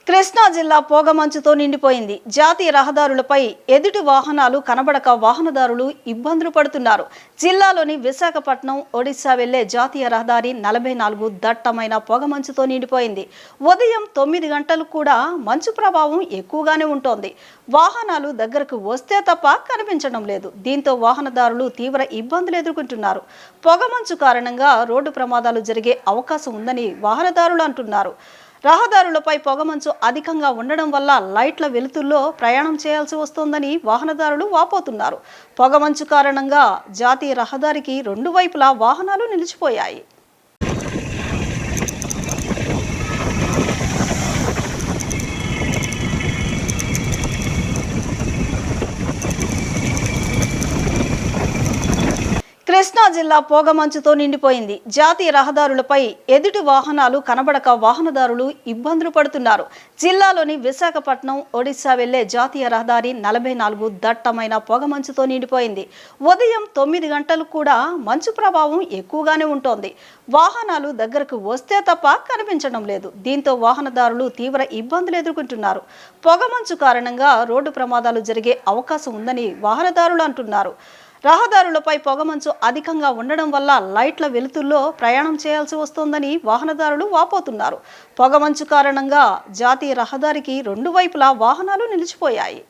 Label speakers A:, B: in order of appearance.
A: కృష్ణా జిల్లా పొగమంచుతో నిండిపోయింది. జాతీయ రహదారులపై ఎదుటి వాహనాలు కనబడక వాహనదారులు ఇబ్బందులు పడుతున్నారు. జిల్లాలోని విశాఖపట్నం ఒడిశా వెళ్లే జాతీయ రహదారి 44 దట్టమైన పొగమంచుతో నిండిపోయింది. ఉదయం 9 గంటలకు కూడా మంచు ప్రభావం ఎక్కువగానే ఉంటోంది. వాహనాలు దగ్గరకు వస్తే తప్ప కనిపించడం లేదు. దీంతో వాహనదారులు తీవ్ర ఇబ్బందులు ఎదుర్కొంటున్నారు. పొగమంచు కారణంగా రోడ్డు ప్రమాదాలు జరిగే అవకాశం ఉందని వాహనదారులు అంటున్నారు. రహదారులపై పొగమంచు అధికంగా ఉండడం వల్ల లైట్ల వెలుతుల్లో ప్రయాణం చేయాల్సి వస్తోందని వాహనదారులు వాపోతున్నారు. పొగమంచు కారణంగా జాతీయ రహదారికి రెండు వైపులా వాహనాలు నిలిచిపోయాయి. కృష్ణా జిల్లా పొగమంచుతో నిండిపోయింది. జాతీయ రహదారులపై ఎదుటి వాహనాలు కనబడక వాహనదారులు ఇబ్బందులు పడుతున్నారు. జిల్లాలోని విశాఖపట్నం ఒడిశా వెళ్లే జాతీయ రహదారి 44 దట్టమైన పొగమంచుతో నిండిపోయింది. ఉదయం 9 గంటలకు కూడా మంచు ప్రభావం ఎక్కువగానే ఉంటోంది. వాహనాలు దగ్గరకు వస్తే తప్ప కనిపించడం లేదు. దీంతో వాహనదారులు తీవ్ర ఇబ్బందులు ఎదుర్కొంటున్నారు. పొగమంచు కారణంగా రోడ్డు ప్రమాదాలు జరిగే అవకాశం ఉందని వాహనదారులు అంటున్నారు. రహదారులపై పొగమంచు అధికంగా ఉండడం వల్ల లైట్ల వెలుతుల్లో ప్రయాణం చేయాల్సి వస్తోందని వాహనదారులు వాపోతున్నారు. పొగమంచు కారణంగా జాతీయ రహదారికి రెండు వైపులా వాహనాలు నిలిచిపోయాయి.